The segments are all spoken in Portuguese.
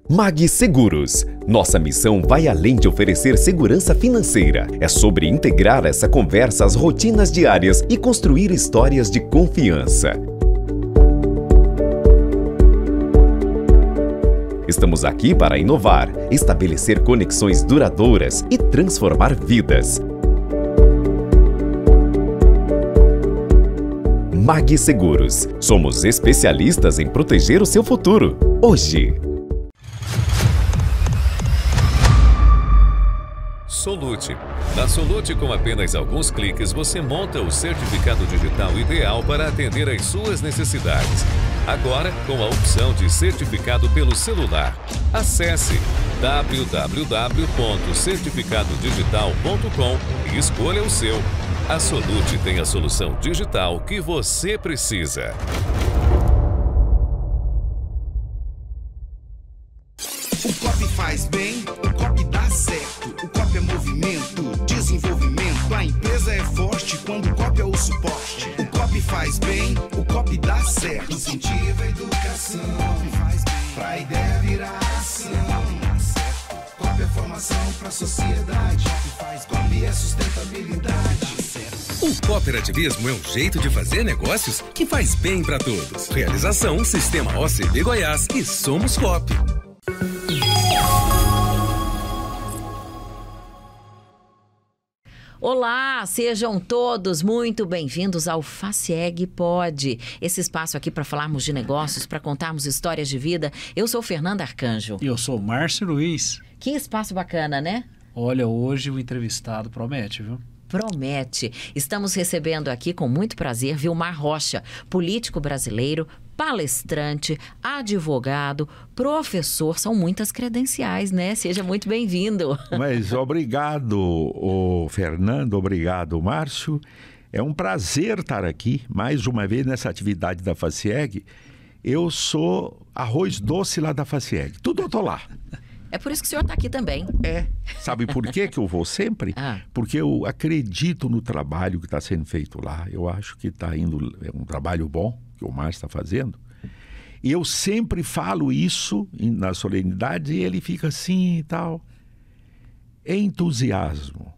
Mag Seguros. Nossa missão vai além de oferecer segurança financeira. É sobre integrar essa conversa às rotinas diárias e construir histórias de confiança. Estamos aqui para inovar, estabelecer conexões duradouras e transformar vidas. Mag Seguros. Somos especialistas em proteger o seu futuro. Hoje. Solute. Na Solute, com apenas alguns cliques, você monta o certificado digital ideal para atender às suas necessidades. Agora, com a opção de certificado pelo celular. Acesse www.certificadodigital.com e escolha o seu. A Solute tem a solução digital que você precisa. O COP faz bem, o COP dá certo. O COP é movimento, desenvolvimento. A empresa é forte quando o COP é o suporte. O COP faz bem, o COP dá certo. Incentiva a educação, faz bem, pra ideia virar ação. COP é formação pra sociedade. COP é sustentabilidade. O cooperativismo é um jeito de fazer negócios que faz bem para todos. Realização Sistema OCB Goiás e Somos Coop. Olá, sejam todos muito bem-vindos ao FACIEG Pod. Esse espaço aqui para falarmos de negócios, para contarmos histórias de vida. Eu sou Fernanda Arcanjo. E eu sou Márcio Luiz. Que espaço bacana, né? Olha, hoje o entrevistado promete, viu? Promete. Estamos recebendo aqui com muito prazer Vilmar Rocha, político brasileiro, palestrante, advogado, professor. São muitas credenciais, né? Seja muito bem-vindo. Mas obrigado, Fernando, obrigado, Márcio. É um prazer estar aqui mais uma vez nessa atividade da FACIEG. Eu sou arroz doce lá da FACIEG. Tudo eu tô lá. É por isso que o senhor está aqui também. É. Sabe por que eu vou sempre? Porque eu acredito no trabalho que está sendo feito lá. Eu acho que está indo, é um trabalho bom que o Márcio está fazendo. E eu sempre falo isso na solenidade e ele fica assim e tal. É entusiasmo.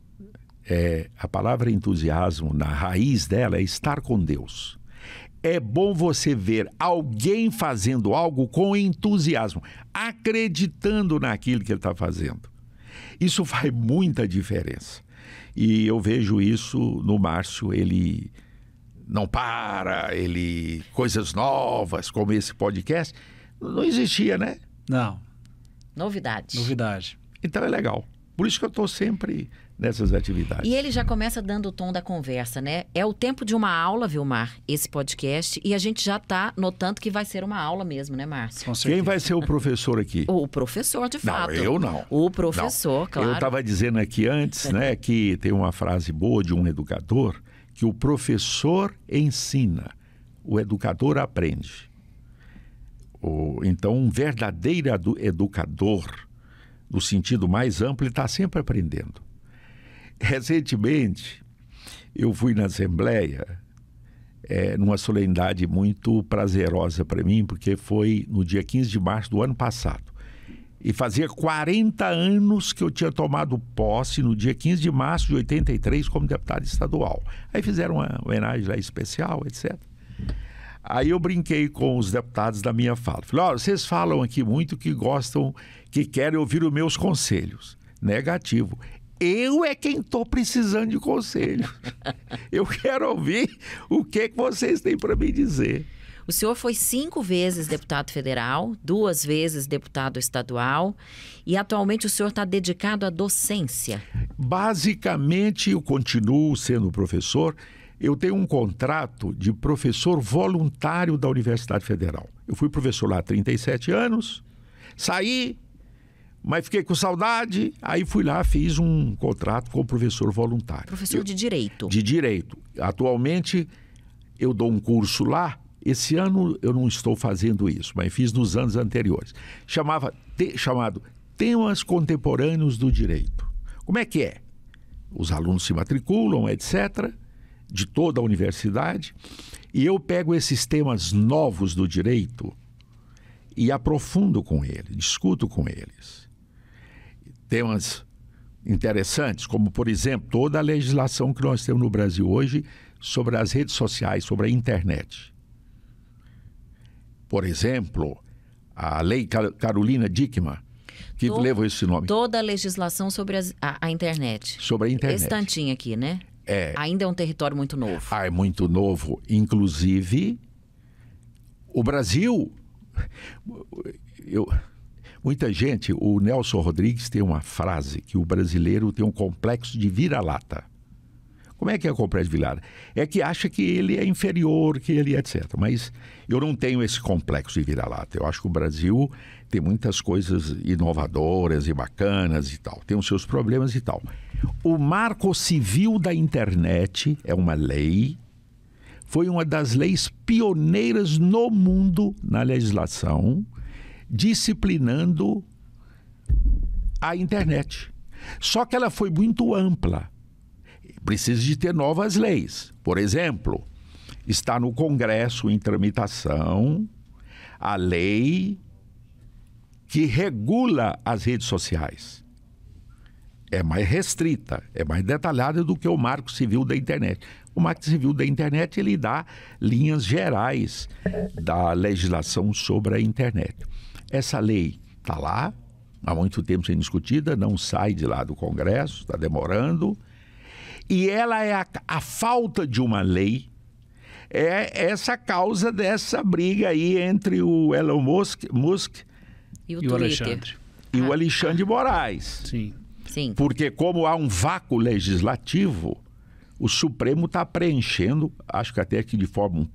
A palavra entusiasmo, na raiz dela, é estar com Deus. É bom você ver alguém fazendo algo com entusiasmo, acreditando naquilo que ele está fazendo. Isso faz muita diferença. E eu vejo isso no Márcio, ele não para, coisas novas, como esse podcast, não existia, né? Não. Novidade. Então é legal. Por isso que eu estou sempre nessas atividades. E ele já começa dando o tom da conversa, né? É o tempo de uma aula, Vilmar, esse podcast, e a gente já está notando que vai ser uma aula mesmo, né, Márcio? Quem vai ser o professor aqui? O professor, de fato. Não, eu não. O professor, não. Claro. Eu estava dizendo aqui antes, né, que tem uma frase boa de um educador, que o professor ensina, o educador aprende. Então, um verdadeiro educador, no sentido mais amplo, ele está sempre aprendendo. Recentemente, eu fui na Assembleia, numa solenidade muito prazerosa para mim, porque foi no dia 15 de março do ano passado. E fazia 40 anos que eu tinha tomado posse no dia 15 de março de 83 como deputado estadual. Aí fizeram uma homenagem lá especial, etc. Aí eu brinquei com os deputados da minha fala. Falei, vocês falam aqui muito que gostam, que querem ouvir os meus conselhos. Negativo. Eu é quem estou precisando de conselho. Eu quero ouvir o que vocês têm para me dizer. O senhor foi 5 vezes deputado federal, 2 vezes deputado estadual e atualmente o senhor está dedicado à docência. Basicamente, eu continuo sendo professor. Eu tenho um contrato de professor voluntário da Universidade Federal. Eu fui professor lá há 37 anos, saí, mas fiquei com saudade, aí fui lá, fiz um contrato com o professor voluntário. Professor de Direito. De Direito. Atualmente, eu dou um curso lá. Esse ano eu não estou fazendo isso, mas fiz nos anos anteriores. Chamado Temas Contemporâneos do Direito. Como é que é? Os alunos se matriculam, etc., de toda a universidade, e eu pego esses temas novos do direito e aprofundo com eles, discuto com eles. Temas interessantes, como, por exemplo, toda a legislação que nós temos no Brasil hoje sobre as redes sociais, sobre a internet. Por exemplo, a Lei Carolina Dickmann, que levou esse nome. Toda a legislação sobre a internet. Sobre a internet. Esse tantinho aqui, né? Ainda é um território muito novo. É muito novo. Inclusive, o Brasil... Muita gente, o Nelson Rodrigues tem uma frase que o brasileiro tem um complexo de vira-lata. Como é que é o complexo de vira-lata? É que acha que ele é inferior, que ele é etc. Mas eu não tenho esse complexo de vira-lata. Eu acho que o Brasil tem muitas coisas inovadoras e bacanas e tal. Tem os seus problemas e tal. O Marco Civil da Internet é uma lei, foi uma das leis pioneiras no mundo na legislação, disciplinando a internet. Só que ela foi muito ampla. Precisa de ter novas leis. Por exemplo, está no Congresso em tramitação a lei que regula as redes sociais. É mais restrita, é mais detalhada do que o Marco Civil da Internet. O Marco Civil da Internet, ele dá linhas gerais da legislação sobre a internet. Essa lei está lá, há muito tempo sendo discutida, não sai de lá do Congresso, está demorando. E ela é a falta de uma lei, é essa causa dessa briga aí entre o Elon Musk e o Alexandre. E o Alexandre de Moraes. Sim. Sim. Porque como há um vácuo legislativo, o Supremo está preenchendo, acho que até que de forma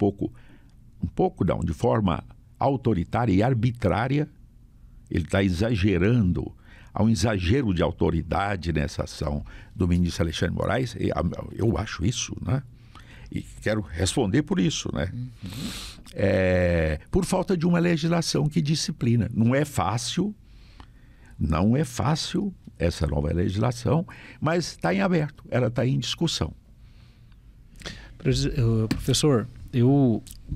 de forma autoritária e arbitrária, ele está exagerando. Há um exagero de autoridade nessa ação do ministro Alexandre de Moraes. Eu acho isso, né? E quero responder por isso, né? Por falta de uma legislação que disciplina. Não é fácil essa nova legislação, mas está em aberto, ela está em discussão. Professor,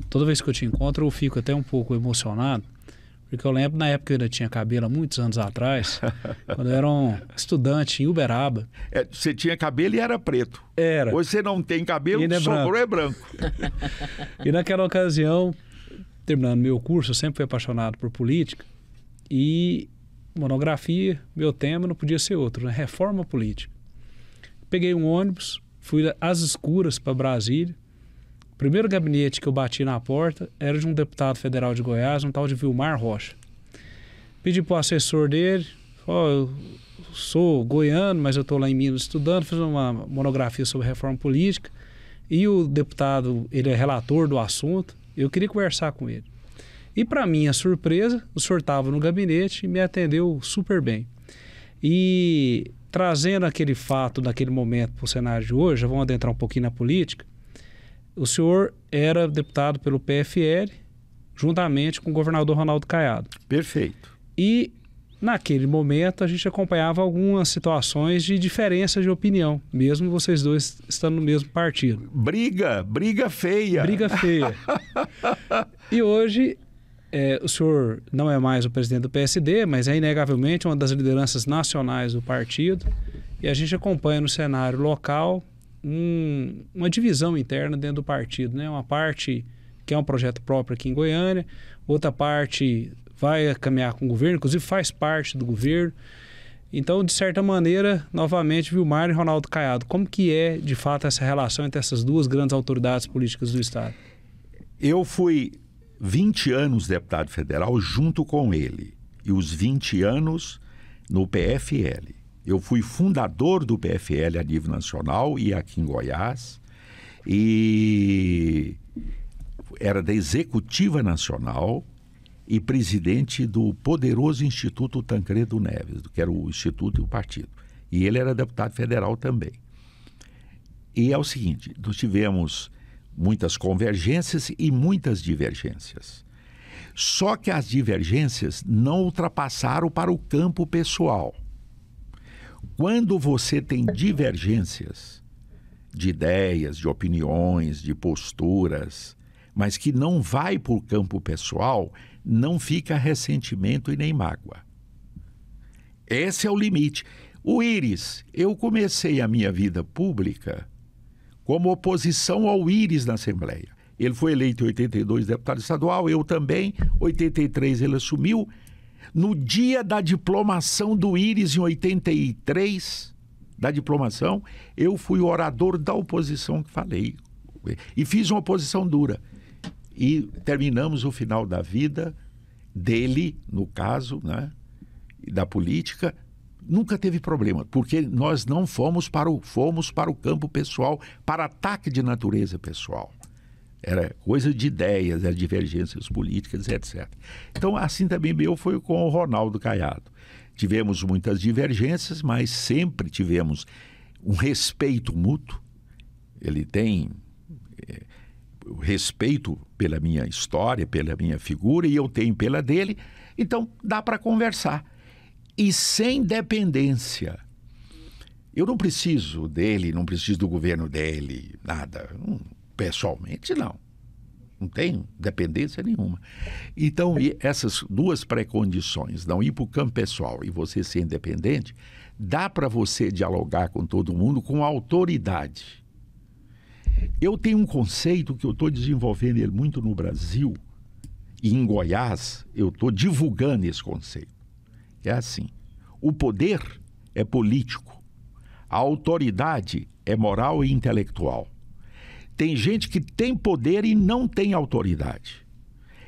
toda vez que eu te encontro eu fico até um pouco emocionado, porque eu lembro na época que eu ainda tinha cabelo, há muitos anos atrás, quando eu era um estudante em Uberaba. Você tinha cabelo e era preto. Era. Hoje você não tem cabelo, o sobrou é branco. E naquela ocasião, terminando meu curso, eu sempre fui apaixonado por política, e monografia, meu tema não podia ser outro, né? Reforma política. Peguei um ônibus, fui às escuras para Brasília. O primeiro gabinete que eu bati na porta era de um deputado federal de Goiás, um tal de Vilmar Rocha. Pedi para o assessor dele, eu sou goiano, mas eu estou lá em Minas estudando, fiz uma monografia sobre reforma política, e o deputado, ele é relator do assunto, eu queria conversar com ele. E para minha surpresa, o senhor estava no gabinete e me atendeu super bem. E trazendo aquele fato daquele momento para o cenário de hoje, já vamos adentrar um pouquinho na política, o senhor era deputado pelo PFL, juntamente com o governador Ronaldo Caiado. Perfeito. E naquele momento a gente acompanhava algumas situações de diferença de opinião, mesmo vocês dois estando no mesmo partido. Briga feia. Briga feia. E hoje... o senhor não é mais o presidente do PSD, mas é inegavelmente uma das lideranças nacionais do partido, e a gente acompanha no cenário local uma divisão interna dentro do partido, né? Uma parte que é um projeto próprio aqui em Goiânia, outra parte vai caminhar com o governo, inclusive faz parte do governo. Então, de certa maneira, novamente, Vilmar e Ronaldo Caiado, como que é, de fato, essa relação entre essas duas grandes autoridades políticas do Estado? Eu fui 20 anos deputado federal junto com ele, e os 20 anos no PFL. Eu fui fundador do PFL a nível nacional e aqui em Goiás, e era da Executiva Nacional e presidente do poderoso Instituto Tancredo Neves, que era o Instituto e o Partido. E ele era deputado federal também. E é o seguinte, nós tivemos muitas convergências e muitas divergências. Só que as divergências não ultrapassaram para o campo pessoal. Quando você tem divergências de ideias, de opiniões, de posturas, mas que não vai para o campo pessoal, não fica ressentimento e nem mágoa. Esse é o limite. O Íris, eu comecei a minha vida pública como oposição ao Íris na Assembleia. Ele foi eleito em 82 deputado estadual, eu também, 83 ele assumiu. No dia da diplomação do Íris, em 83, da diplomação, eu fui o orador da oposição que falei. E fiz uma oposição dura. E terminamos o final da vida dele, no caso, né, da política. Nunca teve problema, porque nós não fomos para o campo pessoal, para ataque de natureza pessoal. Era coisa de ideias, era divergências políticas, etc. Então, assim também eu fui com o Ronaldo Caiado. Tivemos muitas divergências, mas sempre tivemos um respeito mútuo. Ele tem respeito pela minha história, pela minha figura, e eu tenho pela dele. Então, dá para conversar. E sem dependência. Eu não preciso dele, não preciso do governo dele, nada. Pessoalmente, não. Não tenho dependência nenhuma. Então, essas duas pré-condições, não ir para o campo pessoal e você ser independente, dá para você dialogar com todo mundo com autoridade. Eu tenho um conceito que eu estou desenvolvendo ele muito no Brasil, e em Goiás eu estou divulgando esse conceito. É assim, o poder é político, a autoridade é moral e intelectual. Tem gente que tem poder e não tem autoridade.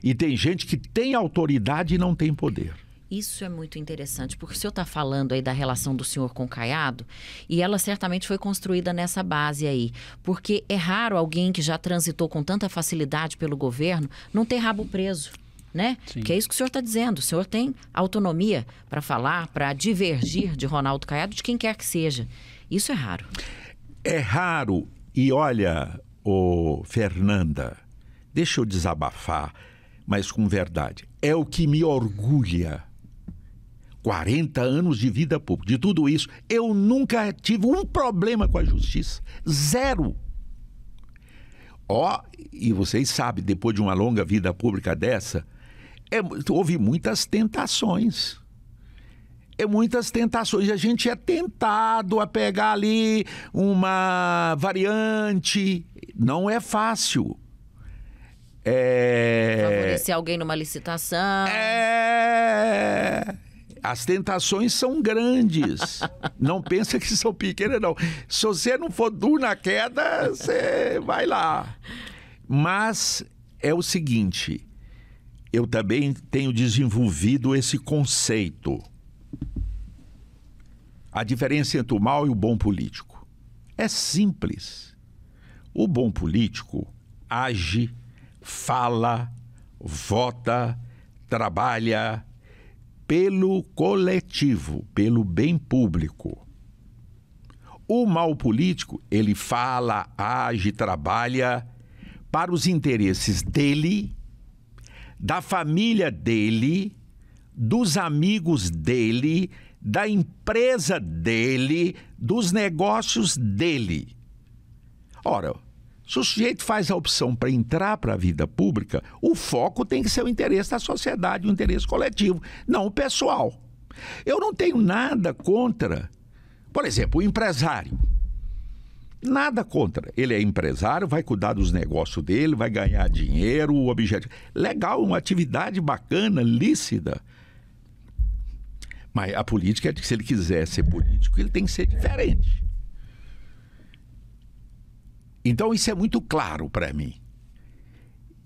E tem gente que tem autoridade e não tem poder. Isso é muito interessante, porque o senhor está falando aí da relação do senhor com o Caiado, e ela certamente foi construída nessa base aí. Porque é raro alguém que já transitou com tanta facilidade pelo governo não ter rabo preso. Né? Que é isso que o senhor está dizendo. O senhor tem autonomia para falar, para divergir de Ronaldo Caiado, de quem quer que seja. Isso é raro. É raro. E olha, Fernanda, deixa eu desabafar, mas com verdade. É o que me orgulha. 40 anos de vida pública, de tudo isso, eu nunca tive um problema com a justiça. Zero. E vocês sabem, depois de uma longa vida pública dessa, houve muitas tentações. Muitas tentações. A gente é tentado a pegar ali uma variante. Não é fácil. Favorecer alguém numa licitação. As tentações são grandes. Não pensa que são pequenas, não. Se você não for duro na queda, você vai lá. Mas é o seguinte, eu também tenho desenvolvido esse conceito. A diferença entre o mau e o bom político. É simples. O bom político age, fala, vota, trabalha pelo coletivo, pelo bem público. O mau político, ele fala, age, trabalha para os interesses dele, da família dele, dos amigos dele, da empresa dele, dos negócios dele. Ora, se o sujeito faz a opção para entrar para a vida pública, o foco tem que ser o interesse da sociedade, o interesse coletivo, não o pessoal. Eu não tenho nada contra, por exemplo, o empresário. Nada contra. Ele é empresário, vai cuidar dos negócios dele, vai ganhar dinheiro, o objetivo. Legal, uma atividade bacana, lícita. Mas a política é que se ele quiser ser político, ele tem que ser diferente. Então isso é muito claro para mim.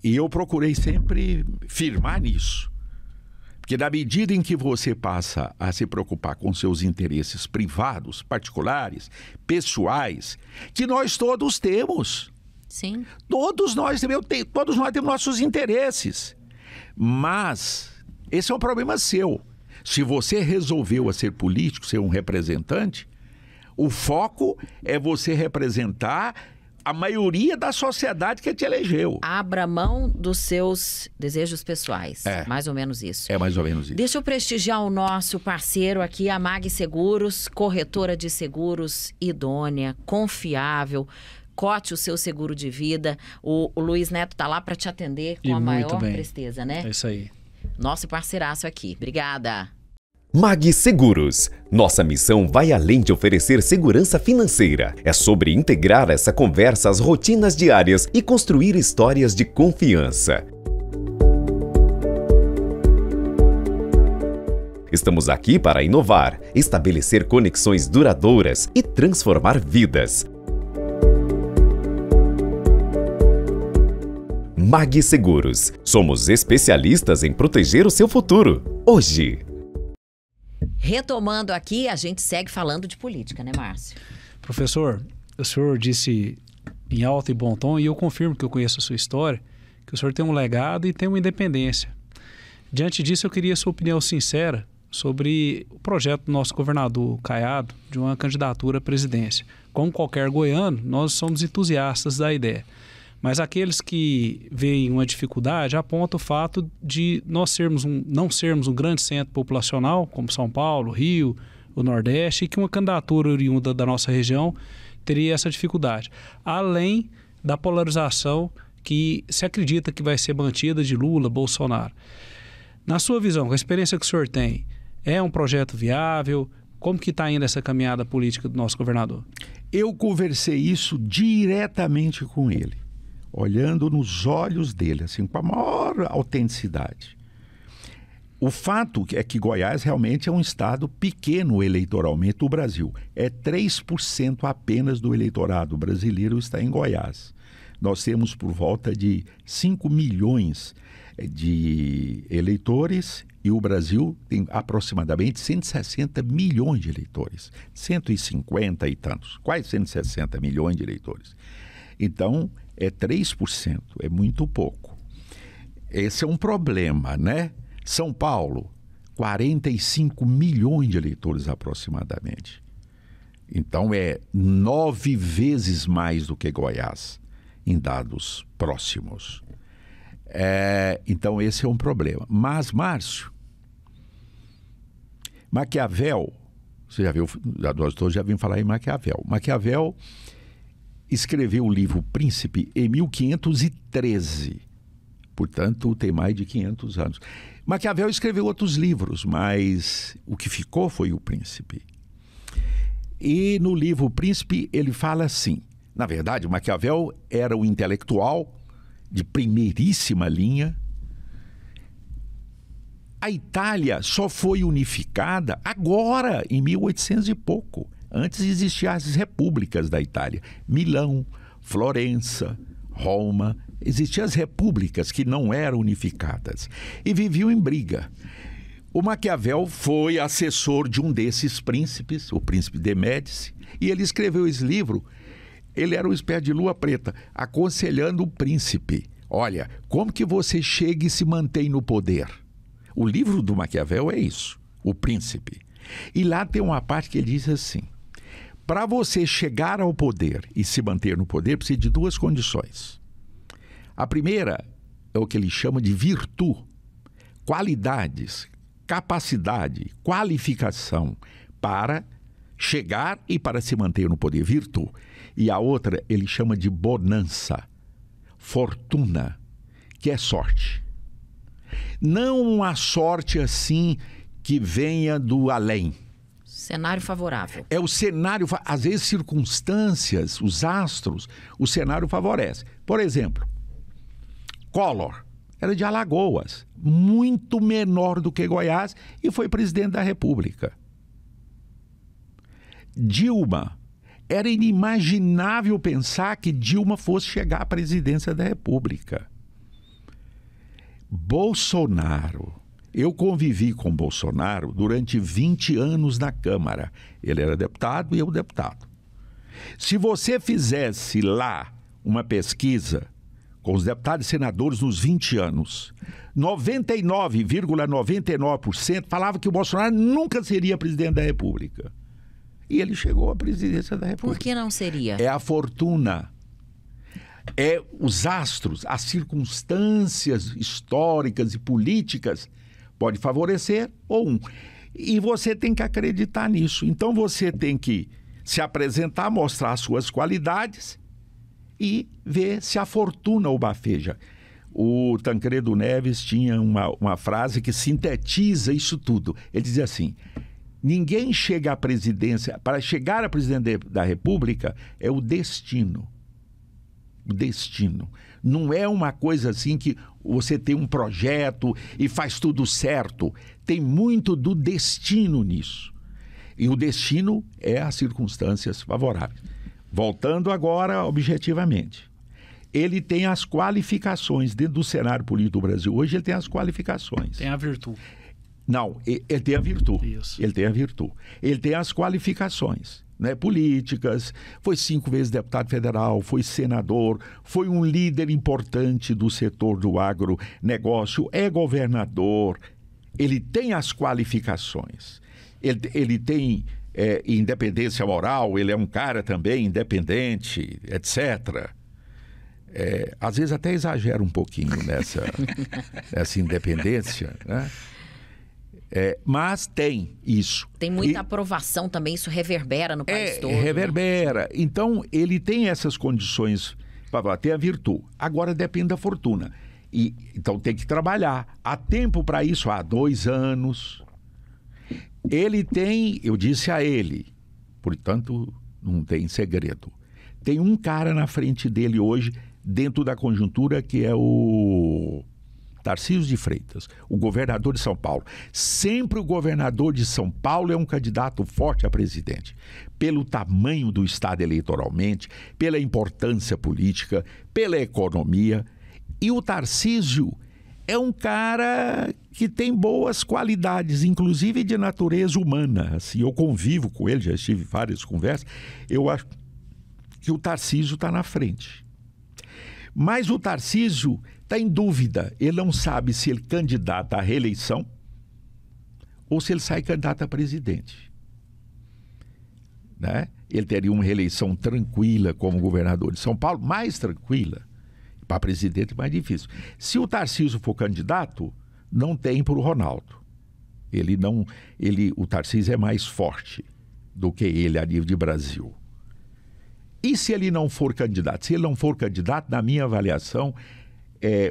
E eu procurei sempre firmar nisso. Porque na medida em que você passa a se preocupar com seus interesses privados, particulares, pessoais, que nós todos temos. Sim. Todos nós temos nossos interesses. Mas esse é um problema seu. Se você resolveu a ser político, ser um representante, o foco é você representar a maioria da sociedade que te elegeu. Abra mão dos seus desejos pessoais. Mais ou menos isso. É mais ou menos isso. Deixa eu prestigiar o nosso parceiro aqui, a Mag Seguros, corretora de seguros idônea, confiável, cote o seu seguro de vida. O Luiz Neto está lá para te atender com a maior presteza, né? É isso aí. Nosso parceiraço aqui. Obrigada. Mag Seguros. Nossa missão vai além de oferecer segurança financeira. É sobre integrar essa conversa às rotinas diárias e construir histórias de confiança. Estamos aqui para inovar, estabelecer conexões duradouras e transformar vidas. Mag Seguros. Somos especialistas em proteger o seu futuro. Hoje. Retomando aqui, a gente segue falando de política, né, Márcio? Professor, o senhor disse em alto e bom tom, e eu confirmo que eu conheço a sua história, que o senhor tem um legado e tem uma independência. Diante disso, eu queria a sua opinião sincera sobre o projeto do nosso governador Caiado de uma candidatura à presidência. Como qualquer goiano, nós somos entusiastas da ideia. Mas aqueles que veem uma dificuldade apontam o fato de nós não sermos um grande centro populacional, como São Paulo, Rio, o Nordeste, e que uma candidatura oriunda da nossa região teria essa dificuldade. Além da polarização que se acredita que vai ser mantida de Lula, Bolsonaro. Na sua visão, com a experiência que o senhor tem, é um projeto viável? Como que está indo essa caminhada política do nosso governador? Eu conversei isso diretamente com ele, olhando nos olhos dele, assim, com a maior autenticidade. O fato é que Goiás realmente é um estado pequeno eleitoralmente do Brasil. É 3% apenas do eleitorado brasileiro está em Goiás. Nós temos por volta de 5 milhões de eleitores e o Brasil tem aproximadamente 160 milhões de eleitores. 150 e tantos, quase 160 milhões de eleitores. Então, é 3%, é muito pouco. Esse é um problema, né? São Paulo, 45 milhões de eleitores aproximadamente. Então, é 9 vezes mais do que Goiás, em dados próximos. Então, esse é um problema. Mas, Márcio, Maquiavel, você já viu, nós todos já vimos falar em Maquiavel. Maquiavel escreveu o livro Príncipe em 1513, portanto tem mais de 500 anos. Maquiavel escreveu outros livros, mas o que ficou foi o Príncipe. E no livro Príncipe ele fala assim, na verdade Maquiavel era um intelectual de primeiríssima linha. A Itália só foi unificada agora, em 1800 e pouco. Antes existiam as repúblicas da Itália. Milão, Florença, Roma. Existiam as repúblicas que não eram unificadas. E viviam em briga. O Maquiavel foi assessor de um desses príncipes, o príncipe de Médici. E ele escreveu esse livro. Ele era uma espécie de lua preta, aconselhando o príncipe. Olha, como que você chega e se mantém no poder? O livro do Maquiavel é isso, o Príncipe. E lá tem uma parte que ele diz assim, para você chegar ao poder e se manter no poder, precisa de 2 condições. A primeira é o que ele chama de virtude, qualidades, capacidade, qualificação para chegar e para se manter no poder, virtude. E a outra ele chama de bonança, fortuna, que é sorte. Não uma sorte assim que venha do além. Cenário favorável. É o cenário, às vezes circunstâncias, os astros, o cenário favorece. Por exemplo, Collor era de Alagoas, muito menor do que Goiás e foi presidente da República. Dilma, era inimaginável pensar que Dilma fosse chegar à presidência da República. Bolsonaro, eu convivi com Bolsonaro durante 20 anos na Câmara. Ele era deputado e eu deputado. Se você fizesse lá uma pesquisa com os deputados e senadores nos 20 anos, 99,99% falava que o Bolsonaro nunca seria presidente da República. E ele chegou à presidência da República. Por que não seria? É a fortuna. É os astros, as circunstâncias históricas e políticas pode favorecer ou um. E você tem que acreditar nisso. Então você tem que se apresentar, mostrar as suas qualidades e ver se a fortuna o bafeja. O Tancredo Neves tinha uma frase que sintetiza isso tudo. Ele dizia assim: ninguém chega à presidência, para chegar à presidência da República é o destino. O destino. Não é uma coisa assim que você tem um projeto e faz tudo certo. Tem muito do destino nisso. E o destino é as circunstâncias favoráveis. Voltando agora objetivamente. Ele tem as qualificações dentro do cenário político do Brasil. Hoje ele tem as qualificações. Tem a virtude. Não, ele tem a virtude. Isso. Ele tem a virtude. Ele tem as qualificações, né, políticas, foi 5 vezes deputado federal, foi senador, foi um líder importante do setor do agronegócio, é governador. Ele tem as qualificações. Ele tem independência moral, ele é um cara também independente, etc. Às vezes até exagera um pouquinho nessa independência, né? Mas tem isso. Tem muita aprovação também, isso reverbera no país todo. Reverbera. Né? Então, ele tem essas condições para ter a virtude. Agora depende da fortuna. Então tem que trabalhar. Há tempo para isso, há 2 anos. Ele tem, eu disse a ele, portanto, não tem segredo. Tem um cara na frente dele hoje, dentro da conjuntura, que é o Tarcísio de Freitas, o governador de São Paulo. Sempre o governador de São Paulo é um candidato forte a presidente, pelo tamanho do estado eleitoralmente, pela importância política, pela economia. E o Tarcísio é um cara que tem boas qualidades, inclusive de natureza humana. Assim, eu convivo com ele, já estive em várias conversas, eu acho que o Tarcísio está na frente. Mas o Tarcísio está em dúvida. Ele não sabe se ele candidata à reeleição ou se ele sai candidato a presidente. Né? Ele teria uma reeleição tranquila como governador de São Paulo, mais tranquila. Para presidente, mais difícil. Se o Tarcísio for candidato, não tem para o Ronaldo. O Tarcísio é mais forte do que ele a nível de Brasil. E se ele não for candidato? Se ele não for candidato, na minha avaliação,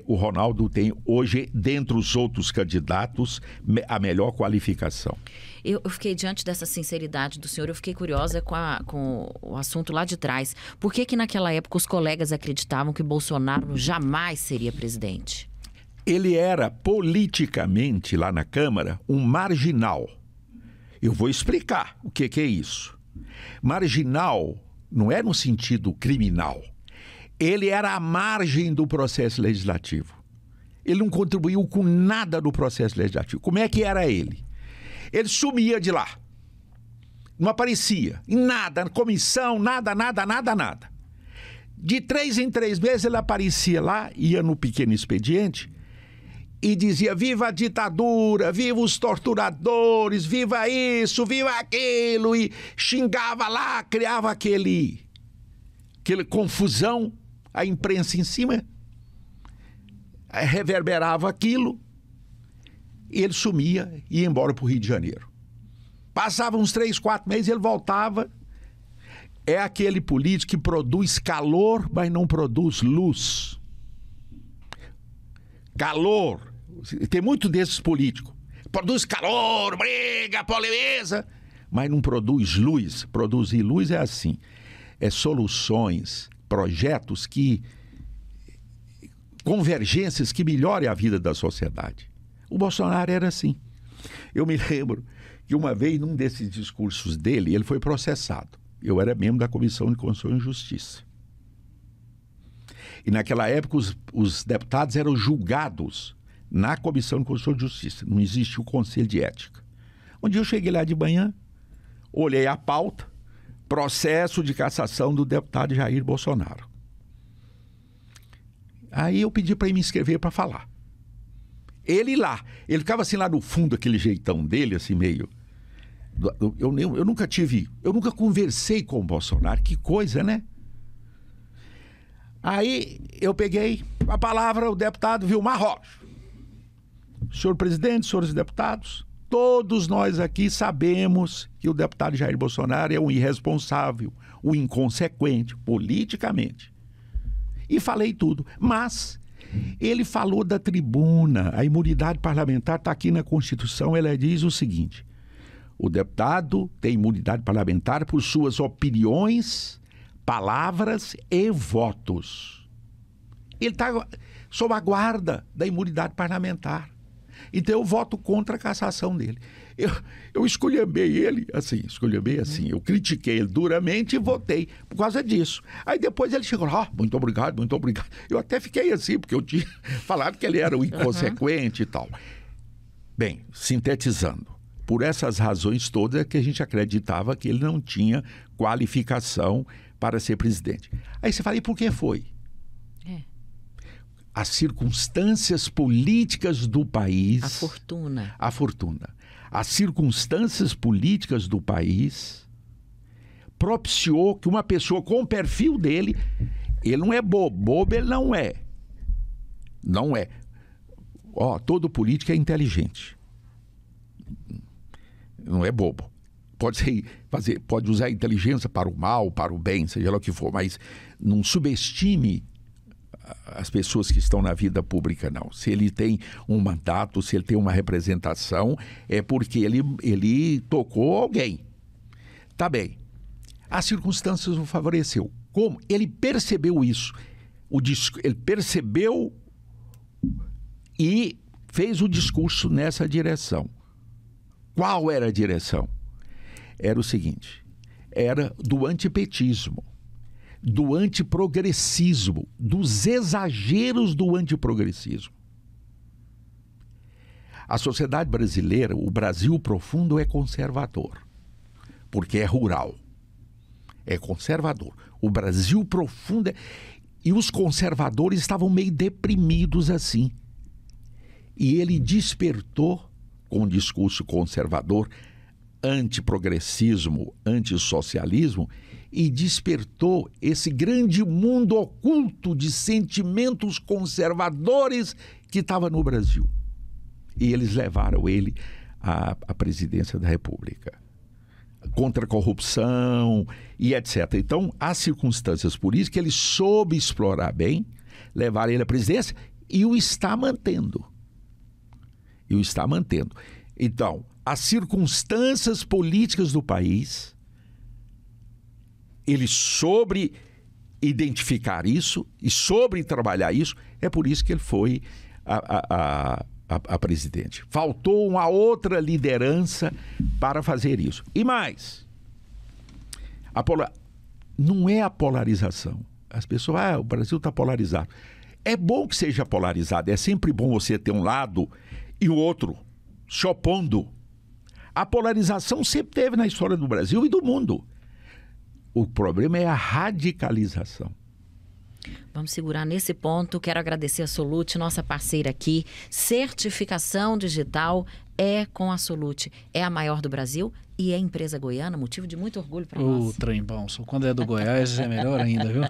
o Ronaldo tem hoje, dentre os outros candidatos, a melhor qualificação. Eu fiquei, diante dessa sinceridade do senhor, eu fiquei curiosa com o assunto lá de trás. Por que naquela época os colegas acreditavam que Bolsonaro jamais seria presidente? Ele era politicamente, lá na Câmara, um marginal. Eu vou explicar o que é isso. Marginal não é no sentido criminal. Ele era à margem do processo legislativo. Ele não contribuiu com nada do processo legislativo. Como é que era ele? Ele sumia de lá. Não aparecia em nada, comissão, nada. De 3 em 3 meses ele aparecia lá, ia no pequeno expediente e dizia: viva a ditadura, viva os torturadores, viva isso, viva aquilo, e xingava lá, criava aquele confusão, a imprensa em cima, reverberava aquilo, e ele sumia e ia embora para o Rio de Janeiro. Passava uns 3, 4 meses, ele voltava. É aquele político que produz calor, mas não produz luz. Calor. Tem muito desses políticos. Produz calor, briga, polemiza, mas não produz luz. Produzir luz é assim. É soluções, projetos convergências que melhorem a vida da sociedade. O Bolsonaro era assim. Eu me lembro que uma vez, num desses discursos dele, ele foi processado. Eu era membro da Comissão de Constituição e Justiça. E naquela época os deputados eram julgados na Comissão de Constituição e Justiça. Não existia o Conselho de Ética. Um dia eu cheguei lá de manhã, olhei a pauta, processo de cassação do deputado Jair Bolsonaro. Aí eu pedi para ele me inscrever para falar. Ele ficava assim lá no fundo, aquele jeitão dele, assim meio... Eu nunca conversei com o Bolsonaro, que coisa, né? Aí eu peguei a palavra, o deputado Vilmar Rocha. Senhor presidente, senhores deputados, todos nós aqui sabemos que o deputado Jair Bolsonaro é um irresponsável, um inconsequente, politicamente. E falei tudo. Mas ele falou da tribuna. A imunidade parlamentar está aqui na Constituição. Ela diz o seguinte: o deputado tem imunidade parlamentar por suas opiniões, palavras e votos. Ele está sob a guarda da imunidade parlamentar. Então eu voto contra a cassação dele. Eu esculhambei ele, assim, eu critiquei ele duramente e votei por causa disso. Aí depois ele chegou lá, muito obrigado. Eu até fiquei assim, porque eu tinha falado que ele era um inconsequente e tal. Bem, sintetizando, por essas razões todas é que a gente acreditava que ele não tinha qualificação para ser presidente. Aí você fala, e por que foi? As circunstâncias políticas do país... A fortuna. As circunstâncias políticas do país propiciou que uma pessoa com o perfil dele... Ele não é bobo ele não é. Não é. Todo político é inteligente. Não é bobo. Pode usar a inteligência para o mal, para o bem, seja lá o que for, mas não subestime as pessoas que estão na vida pública, não. Se ele tem um mandato, se ele tem uma representação, é porque ele tocou alguém. Tá bem. As circunstâncias o favoreceu. Como? Ele percebeu isso. Ele percebeu e fez o discurso nessa direção. Qual era a direção? Era o seguinte, era do antipetismo, do antiprogressismo, dos exageros do antiprogressismo. A sociedade brasileira, o Brasil profundo é conservador, porque é rural, é conservador. O Brasil profundo e os conservadores estavam meio deprimidos assim. E ele despertou, com um discurso conservador, antiprogressismo, antissocialismo, e despertou esse grande mundo oculto de sentimentos conservadores que estava no Brasil. E eles levaram ele à presidência da República, contra a corrupção e etc. Então, as circunstâncias políticas que ele soube explorar bem, levaram ele à presidência e o está mantendo. Então, as circunstâncias políticas do país, ele soube identificar isso e soube trabalhar isso, é por isso que ele foi a presidente. Faltou uma outra liderança para fazer isso. E mais, não é a polarização. As pessoas, o Brasil está polarizado. É bom que seja polarizado, é sempre bom você ter um lado e o outro se opondo. A polarização sempre teve na história do Brasil e do mundo. O problema é a radicalização. Vamos segurar nesse ponto. Quero agradecer a Solute, nossa parceira aqui. Certificação digital é com a Solute. É a maior do Brasil e é empresa goiana, motivo de muito orgulho para nós. O trem bom. Quando é do Goiás é melhor ainda, viu?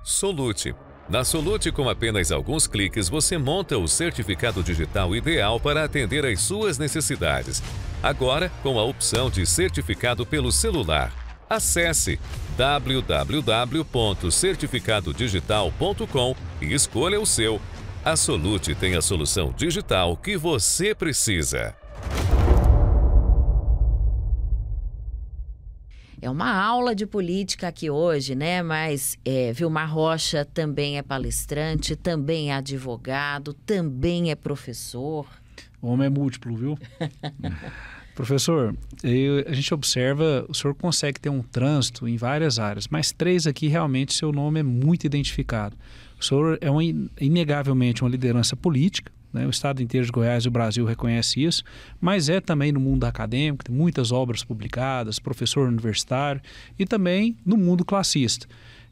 Solute. Na Solute, com apenas alguns cliques, você monta o certificado digital ideal para atender às suas necessidades. Agora, com a opção de certificado pelo celular. Acesse www.certificadodigital.com e escolha o seu. A Solute tem a solução digital que você precisa. É uma aula de política aqui hoje, né? Mas Vilmar Rocha também é palestrante, também é advogado, também é professor. O homem é múltiplo, viu? Professor, a gente observa, o senhor consegue ter um trânsito em várias áreas, mas 3 aqui realmente seu nome é muito identificado. O senhor é inegavelmente uma liderança política, né? O estado inteiro de Goiás e o Brasil reconhece isso, mas é também no mundo acadêmico, tem muitas obras publicadas, professor universitário e também no mundo classista.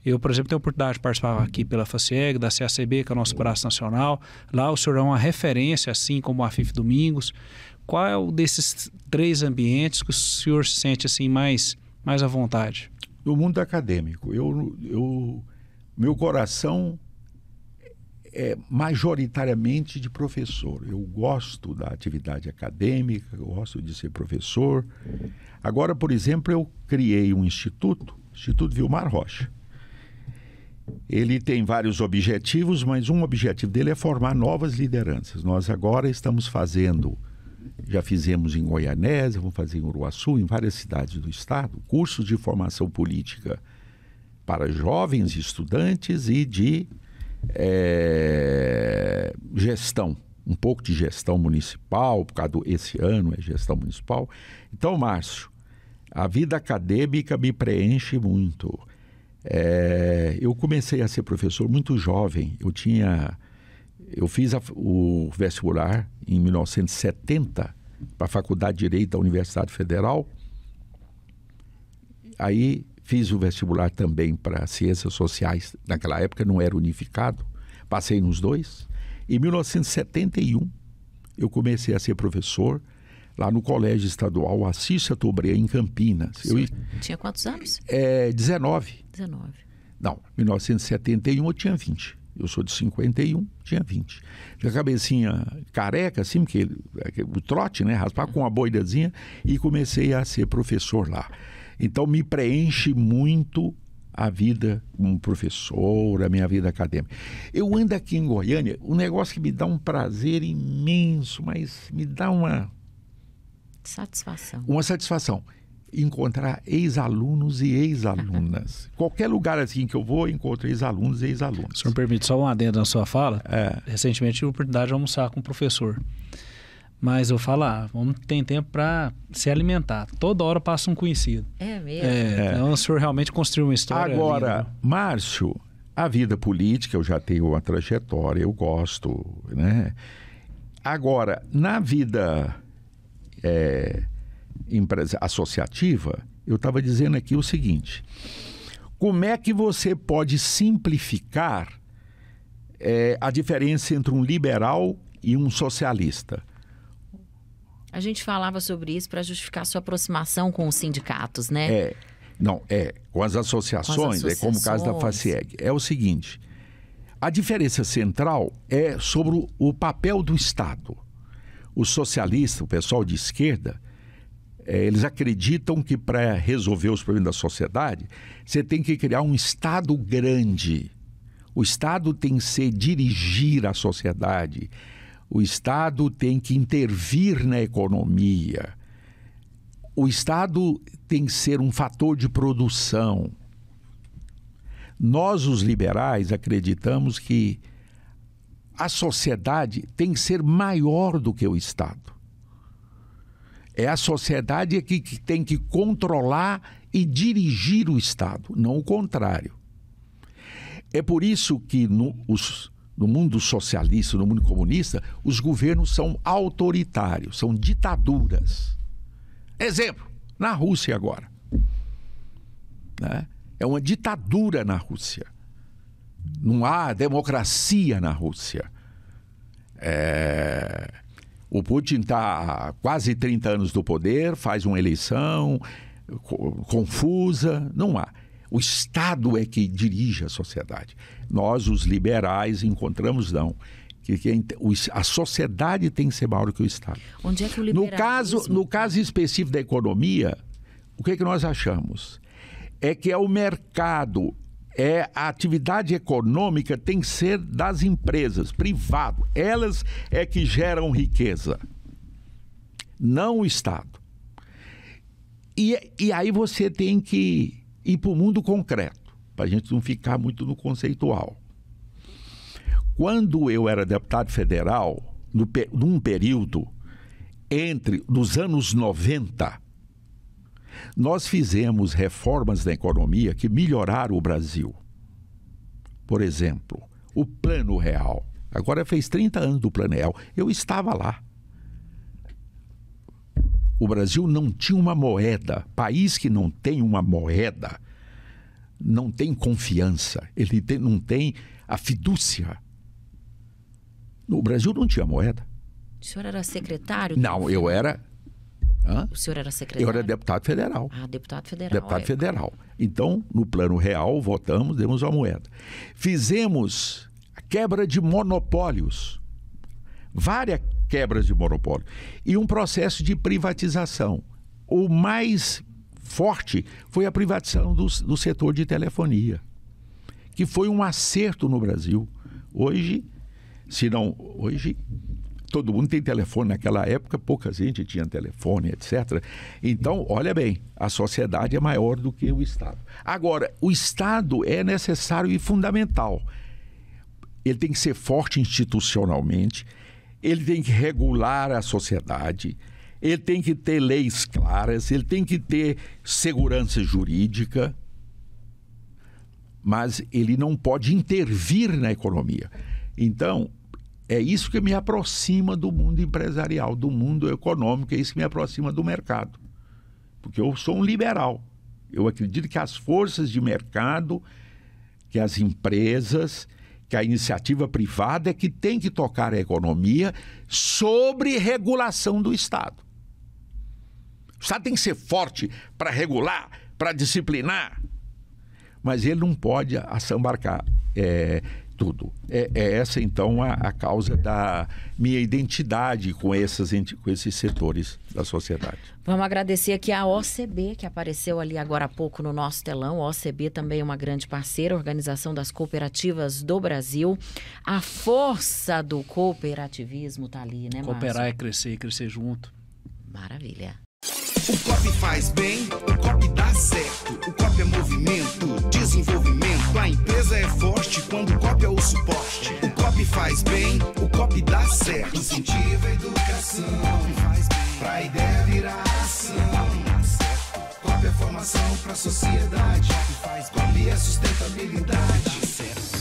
Eu, por exemplo, tenho a oportunidade de participar aqui pela FACIEG, da CACB, que é o nosso braço nacional. Lá o senhor é uma referência, assim como a Afif Domingos. Qual é o desses 3 ambientes que o senhor se sente assim mais à vontade? No mundo acadêmico, meu coração é majoritariamente de professor. Eu gosto da atividade acadêmica, eu gosto de ser professor. Agora, por exemplo, eu criei um instituto Instituto Vilmar Rocha. Ele tem vários objetivos, mas um objetivo dele é formar novas lideranças. Nós agora estamos fazendo, já fizemos em Goianésia, vamos fazer em Uruaçu, em várias cidades do estado, cursos de formação política para jovens estudantes e de gestão, um pouco de gestão municipal, por causa esse ano é gestão municipal. Então, Márcio, a vida acadêmica me preenche muito. Eu comecei a ser professor muito jovem. Eu fiz o vestibular em 1970 para a Faculdade de Direito da Universidade Federal. Aí fiz o vestibular também para Ciências Sociais. Naquela época não era unificado. Passei nos dois. Em 1971 eu comecei a ser professor lá no Colégio Estadual Assis Chateaubriand, em Campinas. Tinha quantos anos? 19. 19. Não, 1971 eu tinha 20. Eu sou de 51, tinha 20. Tinha a cabecinha careca, assim, porque o trote, né? Raspar com uma boidazinha, e comecei a ser professor lá. Então me preenche muito a vida como professor, a minha vida acadêmica. Eu ando aqui em Goiânia, um negócio que me dá um prazer imenso, mas me dá uma satisfação. Encontrar ex-alunos e ex-alunas. Qualquer lugar assim que eu vou, encontro ex-alunos e ex-alunos. Se não permite, só um adendo na sua fala. Recentemente tive a oportunidade de almoçar com um professor. Mas eu falo, tem tempo para se alimentar. Toda hora passa um conhecido. É mesmo? Então o senhor realmente construiu uma história. Agora, linda. Márcio, a vida política, eu já tenho uma trajetória, eu gosto, né? Agora, na vida associativa, eu estava dizendo aqui o seguinte: como é que você pode simplificar a diferença entre um liberal e um socialista? A gente falava sobre isso para justificar sua aproximação com os sindicatos, né? Com as associações, como o caso da FACIEG. É o seguinte: a diferença central é sobre o papel do Estado. Os socialistas, o pessoal de esquerda, eles acreditam que para resolver os problemas da sociedade, você tem que criar um Estado grande. O Estado tem que dirigir a sociedade. O Estado tem que intervir na economia. O Estado tem que ser um fator de produção. Nós, os liberais, acreditamos que a sociedade tem que ser maior do que o Estado. É a sociedade que tem que controlar e dirigir o Estado, não o contrário. É por isso que no mundo socialista, no mundo comunista, os governos são autoritários, são ditaduras. Exemplo, na Rússia agora. Né? É uma ditadura na Rússia. Não há democracia na Rússia. O Putin está há quase 30 anos do poder, faz uma eleição confusa, não há. O Estado é que dirige a sociedade. Nós, os liberais, encontramos que a sociedade tem que ser maior que o Estado. Onde é que o liberalismo... No caso específico da economia, o que nós achamos? É que é o mercado, a atividade econômica tem que ser das empresas, privado. Elas é que geram riqueza, não o Estado. E aí você tem que ir para o mundo concreto, para a gente não ficar muito no conceitual. Quando eu era deputado federal, num período dos anos 90, nós fizemos reformas na economia que melhoraram o Brasil. Por exemplo, o Plano Real. Agora fez 30 anos do Plano Real. Eu estava lá. O Brasil não tinha uma moeda. País que não tem uma moeda não tem confiança. Não tem a fidúcia. No Brasil não tinha moeda. O senhor era secretário? Não, eu era... O senhor era secretário? Eu era deputado federal. Deputado federal. Deputado federal. Então, no Plano Real, votamos, demos uma moeda. Fizemos a quebra de monopólios. Várias quebras de monopólio. E um processo de privatização. O mais forte foi a privatização do setor de telefonia, que foi um acerto no Brasil. Hoje todo mundo tem telefone. Naquela época, pouca gente tinha telefone, etc. Então, olha bem, a sociedade é maior do que o Estado. Agora, o Estado é necessário e fundamental. Ele tem que ser forte institucionalmente, ele tem que regular a sociedade, ele tem que ter leis claras, ele tem que ter segurança jurídica, mas ele não pode intervir na economia. Então, é isso que me aproxima do mundo empresarial, do mundo econômico, é isso que me aproxima do mercado. Porque eu sou um liberal. Eu acredito que as forças de mercado, que as empresas, que a iniciativa privada é que tem que tocar a economia sobre regulação do Estado. O Estado tem que ser forte para regular, para disciplinar, mas ele não pode assambarcar tudo. É essa, então, a causa da minha identidade com esses setores da sociedade. Vamos agradecer aqui a OCB, que apareceu ali agora há pouco no nosso telão. A OCB também é uma grande parceira, Organização das Cooperativas do Brasil. A força do cooperativismo está ali, né, Márcio? Cooperar é crescer e crescer junto. Maravilha. O COP faz bem, o COP dá certo. O COP é movimento, desenvolvimento. A empresa é forte quando o COP é o suporte. O COP faz bem, o COP dá certo. Incentiva a educação, faz bem, pra ideia virar ação. COP é formação pra sociedade. COP é sustentabilidade.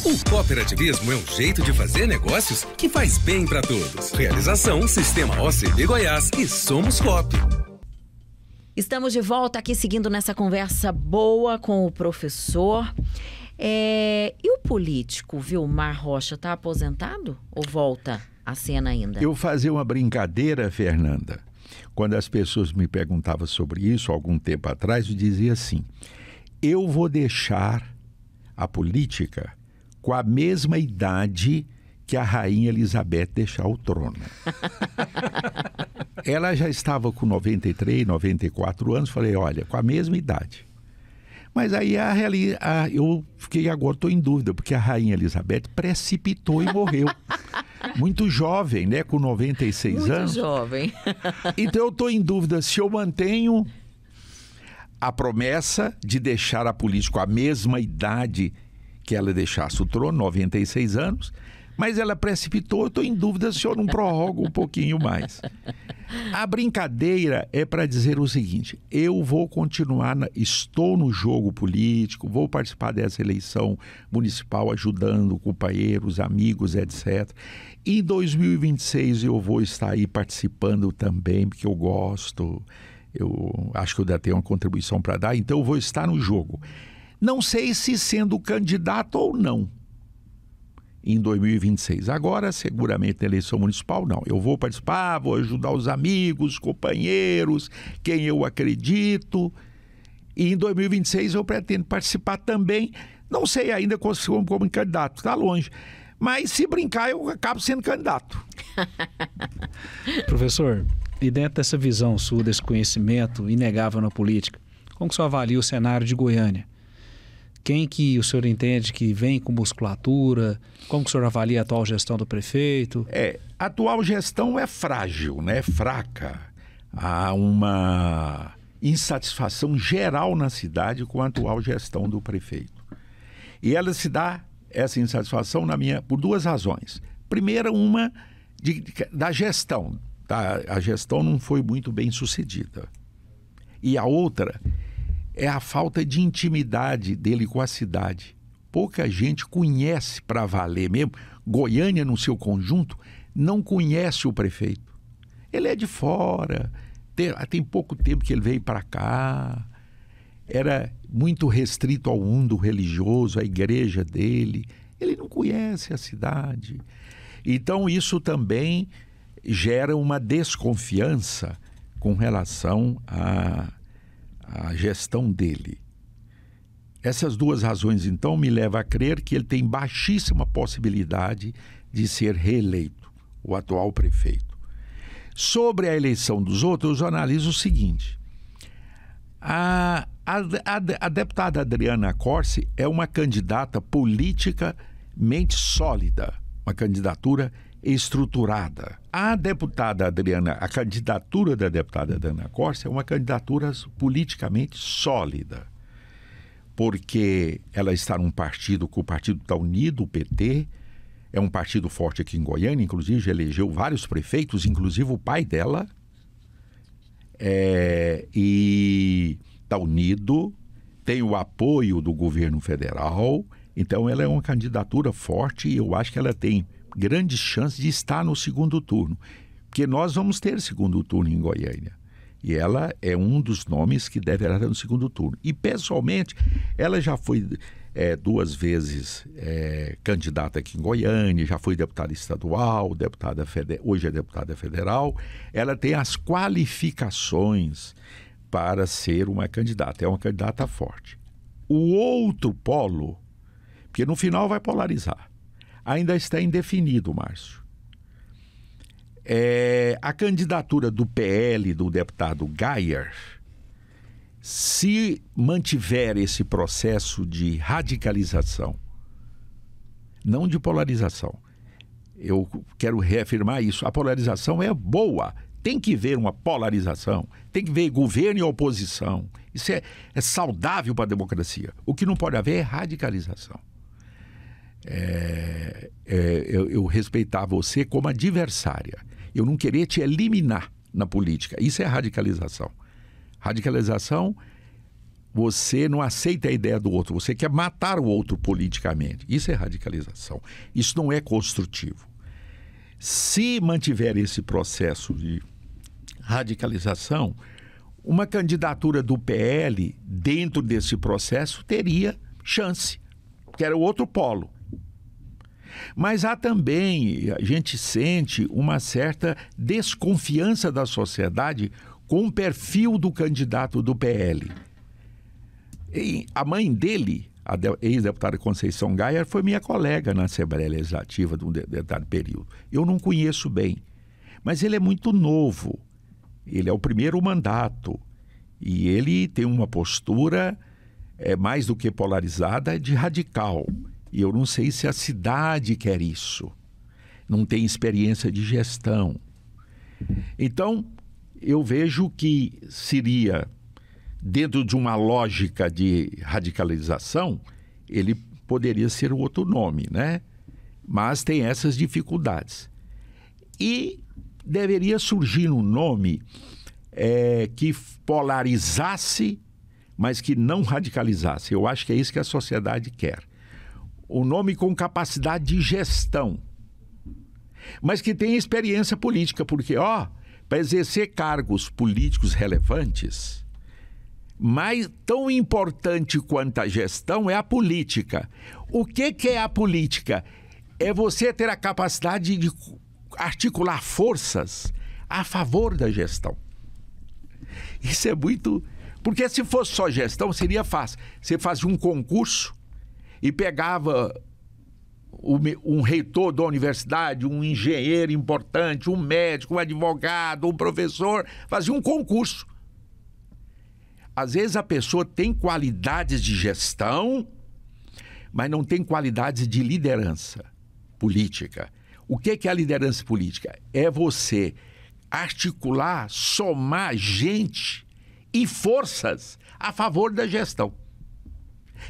O cooperativismo é um jeito de fazer negócios que faz bem para todos. Realização Sistema OCB Goiás e Somos COP. Estamos de volta aqui seguindo nessa conversa boa com o professor. E o político, Vilmar Rocha, está aposentado ou volta à cena ainda? Eu fazia uma brincadeira, Fernanda. Quando as pessoas me perguntavam sobre isso, algum tempo atrás, eu dizia assim: eu vou deixar a política com a mesma idade que a rainha Elizabeth deixar o trono. Ela já estava com 93, 94 anos. Falei, olha, com a mesma idade. Mas aí eu fiquei, agora estou em dúvida, porque a rainha Elizabeth precipitou e morreu. Muito jovem, né? Com 96 anos. Muito jovem. Então eu estou em dúvida se eu mantenho a promessa de deixar a política com a mesma idade que ela deixasse o trono, 96 anos, mas ela precipitou, eu estou em dúvida se eu não prorrogo um pouquinho mais. A brincadeira é para dizer o seguinte: eu vou continuar, estou no jogo político, vou participar dessa eleição municipal ajudando companheiros, amigos, etc. Em 2026 eu vou estar aí participando também, porque eu gosto, eu acho que eu ainda tenho uma contribuição para dar, então eu vou estar no jogo. Não sei se sendo candidato ou não em 2026. Agora, seguramente, na eleição municipal, não. Eu vou participar, vou ajudar os amigos, companheiros, quem eu acredito. E em 2026 eu pretendo participar também. Não sei ainda como candidato, está longe. Mas se brincar, eu acabo sendo candidato. Professor, e dentro dessa visão sua, desse conhecimento inegável na política, como que o senhor avalia o cenário de Goiânia? Quem que o senhor entende que vem com musculatura? Como que o senhor avalia a atual gestão do prefeito? A atual gestão é frágil, né? Fraca. Há uma insatisfação geral na cidade com a atual gestão do prefeito. E ela se dá, essa insatisfação, por duas razões. Primeiro, uma da gestão. A gestão não foi muito bem sucedida. E a outra é a falta de intimidade dele com a cidade. Pouca gente conhece para valer mesmo. Goiânia, no seu conjunto, não conhece o prefeito. Ele é de fora, tem pouco tempo que ele veio para cá, era muito restrito ao mundo religioso, à igreja dele. Ele não conhece a cidade. Então, isso também gera uma desconfiança com relação à gestão dele. Essas duas razões, então, me levam a crer que ele tem baixíssima possibilidade de ser reeleito, o atual prefeito. Sobre a eleição dos outros, eu analiso o seguinte: A deputada Adriana Corsi é uma candidata politicamente sólida, uma candidatura estruturada. A candidatura da deputada Adriana Corsi é uma candidatura politicamente sólida, porque ela está num partido que o partido está unido, o PT, é um partido forte aqui em Goiânia, inclusive já elegeu vários prefeitos, inclusive o pai dela, e está unido, tem o apoio do governo federal, então ela é uma candidatura forte e eu acho que ela tem grandes chances de estar no segundo turno, porque nós vamos ter segundo turno em Goiânia. E ela é um dos nomes que deverá estar no segundo turno. E, pessoalmente, ela já foi 2 vezes candidata aqui em Goiânia, já foi deputada estadual, hoje é deputada federal. Ela tem as qualificações para ser uma candidata. É uma candidata forte. O outro polo, porque no final vai polarizar, ainda está indefinido, Márcio. A candidatura do PL, do deputado Gayer, se mantiver esse processo de radicalização, não de polarização, eu quero reafirmar isso, a polarização é boa, tem que ver uma polarização, tem que ver governo e oposição, isso é saudável para a democracia. O que não pode haver é radicalização. Eu respeitar você como adversária. Eu não querer te eliminar na política. Isso é radicalização. Radicalização, você não aceita a ideia do outro. Você quer matar o outro politicamente. Isso é radicalização. Isso não é construtivo. Se mantiver esse processo de radicalização, uma candidatura do PL dentro desse processo teria chance, que era o outro polo. Mas há também, a gente sente uma certa desconfiança da sociedade com o perfil do candidato do PL. E a mãe dele, a ex-deputada Conceição Gayer, foi minha colega na Assembleia Legislativa de um determinado período. Eu não conheço bem, mas ele é muito novo. Ele é o primeiro mandato e ele tem uma postura mais do que polarizada, de radical. E eu não sei se a cidade quer isso. Não tem experiência de gestão. Então, eu vejo que seria, dentro de uma lógica de radicalização, ele poderia ser outro nome, né? Mas tem essas dificuldades. E deveria surgir um nome que polarizasse, mas que não radicalizasse. Eu acho que é isso que a sociedade quer. Um nome com capacidade de gestão, mas que tenha experiência política, porque, para exercer cargos políticos relevantes, mas tão importante quanto a gestão é a política. O que é a política? É você ter a capacidade de articular forças a favor da gestão. Isso é muito... Porque se fosse só gestão, seria fácil. Você fazia um concurso e pegava um reitor da universidade, um engenheiro importante, um médico, um advogado, um professor, fazia um concurso. Às vezes a pessoa tem qualidades de gestão, mas não tem qualidades de liderança política. O que é a liderança política? É você articular, somar gente e forças a favor da gestão.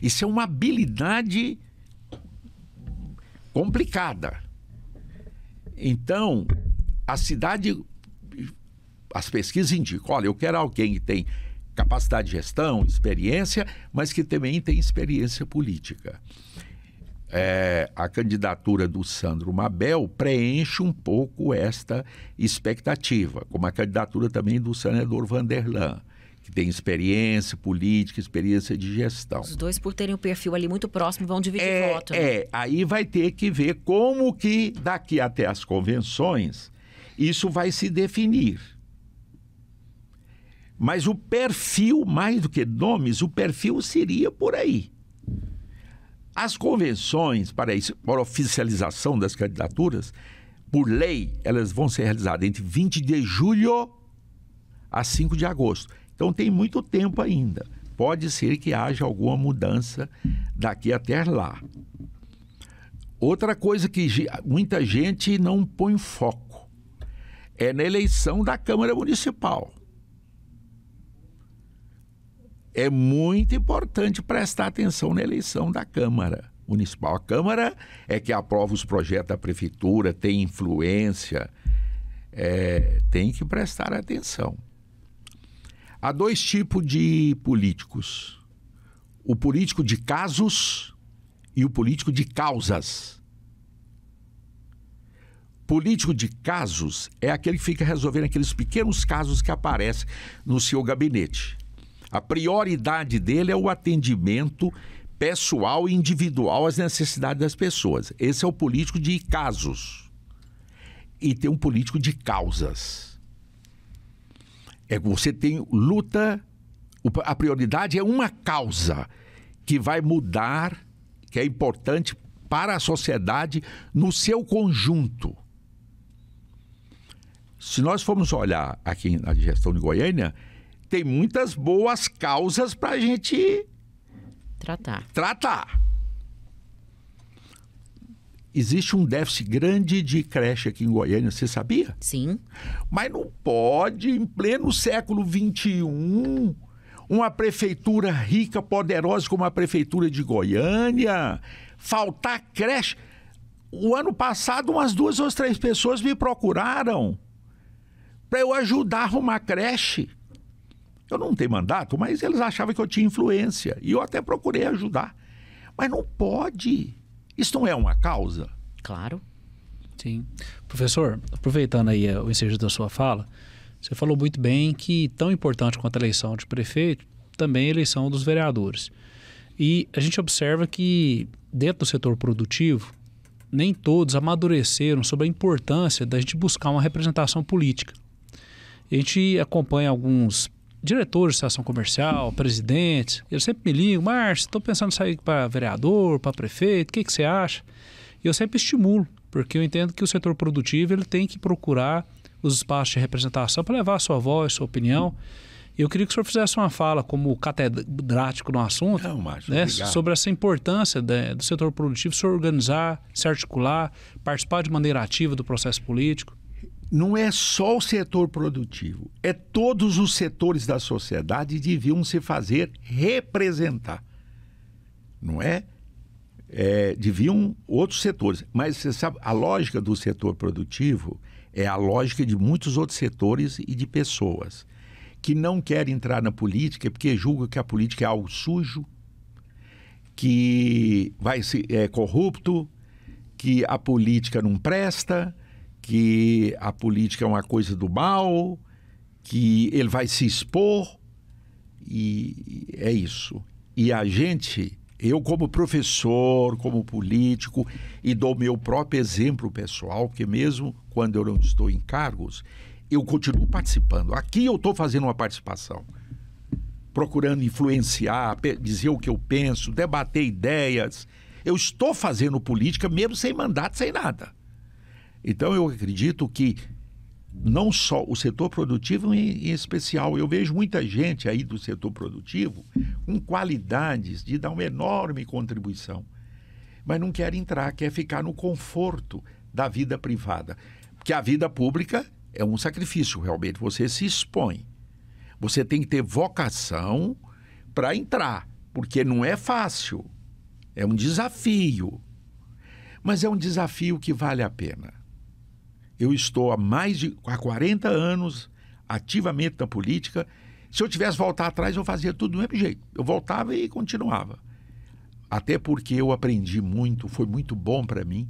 Isso é uma habilidade complicada. Então, as pesquisas indicam, olha, eu quero alguém que tem capacidade de gestão, experiência, mas que também tem experiência política. A candidatura do Sandro Mabel preenche um pouco esta expectativa, como a candidatura também do senador Vanderlan, que tem experiência política, experiência de gestão. Os dois, por terem o perfil ali muito próximo, vão dividir voto. Né? Aí vai ter que ver como que daqui até as convenções isso vai se definir. Mas o perfil, mais do que nomes, o perfil seria por aí. As convenções para a oficialização das candidaturas, por lei, elas vão ser realizadas entre 20 de julho a 5 de agosto. Então tem muito tempo ainda. Pode ser que haja alguma mudança daqui até lá. Outra coisa que muita gente não põe foco é na eleição da Câmara Municipal. É muito importante prestar atenção na eleição da Câmara Municipal. A Câmara é que aprova os projetos da Prefeitura, tem influência, tem que prestar atenção. Há dois tipos de políticos. O político de casos e o político de causas. Político de casos é aquele que fica resolvendo aqueles pequenos casos que aparecem no seu gabinete. A prioridade dele é o atendimento pessoal e individual às necessidades das pessoas. Esse é o político de casos. E tem um político de causas. Você tem luta, a prioridade é uma causa que vai mudar, que é importante para a sociedade no seu conjunto. Se nós formos olhar aqui na gestão de Goiânia, tem muitas boas causas para a gente tratar. Existe um déficit grande de creche aqui em Goiânia, você sabia? Sim. Mas não pode, em pleno século XXI, uma prefeitura rica, poderosa como a prefeitura de Goiânia, faltar creche. O ano passado, umas 2 ou 3 pessoas me procuraram para eu ajudar a arrumar creche. Eu não tenho mandato, mas eles achavam que eu tinha influência. E eu até procurei ajudar. Mas não pode. Isso não é uma causa? Claro. Sim. Professor, aproveitando aí o ensejo da sua fala, você falou muito bem que tão importante quanto a eleição de prefeito, também a eleição dos vereadores. E a gente observa que dentro do setor produtivo, nem todos amadureceram sobre a importância da gente buscar uma representação política. A gente acompanha alguns diretores de estação comercial, presidentes, eles sempre me ligam: Márcio, estou pensando em sair para vereador, para prefeito, o que você acha? E eu sempre estimulo, porque eu entendo que o setor produtivo ele tem que procurar os espaços de representação para levar a sua voz, sua opinião. E eu queria que o senhor fizesse uma fala como catedrático no assunto, não, Márcio, né, sobre essa importância do setor produtivo se organizar, se articular, participar de maneira ativa do processo político. Não é só o setor produtivo, é todos os setores da sociedade deviam se fazer representar. Não é? Deviam outros setores. Mas você sabe, a lógica do setor produtivo é a lógica de muitos outros setores e de pessoas que não querem entrar na política porque julgam que a política é algo sujo, que é corrupto, que a política não presta, que a política é uma coisa do mal, que ele vai se expor, e é isso. E a gente, eu como professor, como político, e dou meu próprio exemplo pessoal, porque mesmo quando eu não estou em cargos, eu continuo participando. Aqui eu estou fazendo uma participação, procurando influenciar, dizer o que eu penso, debater ideias. Eu estou fazendo política mesmo sem mandato, sem nada. Então eu acredito que não só o setor produtivo em especial, eu vejo muita gente aí do setor produtivo com qualidades de dar uma enorme contribuição, mas não quer entrar, quer ficar no conforto da vida privada. Porque a vida pública é um sacrifício, realmente, você se expõe. Você tem que ter vocação para entrar, porque não é fácil, é um desafio, mas é um desafio que vale a pena. Eu estou há 40 anos ativamente na política. Se eu tivesse voltar atrás, eu fazia tudo do mesmo jeito. Eu voltava e continuava. Até porque eu aprendi muito, foi muito bom para mim.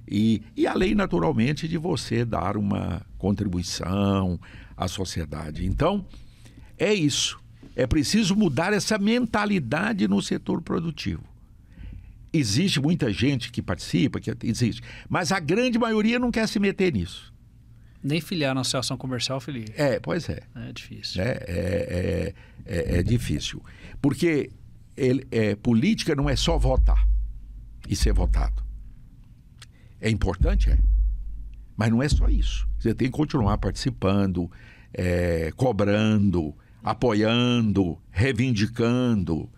E além, naturalmente, de você dar uma contribuição à sociedade. Então, é isso. É preciso mudar essa mentalidade no setor produtivo. Existe muita gente que participa, existe, mas a grande maioria não quer se meter nisso. Nem filiar na associação comercial, filia. Pois é. É difícil. É difícil. Porque política não é só votar e ser votado. É importante, mas não é só isso. Você tem que continuar participando, cobrando, apoiando, reivindicando.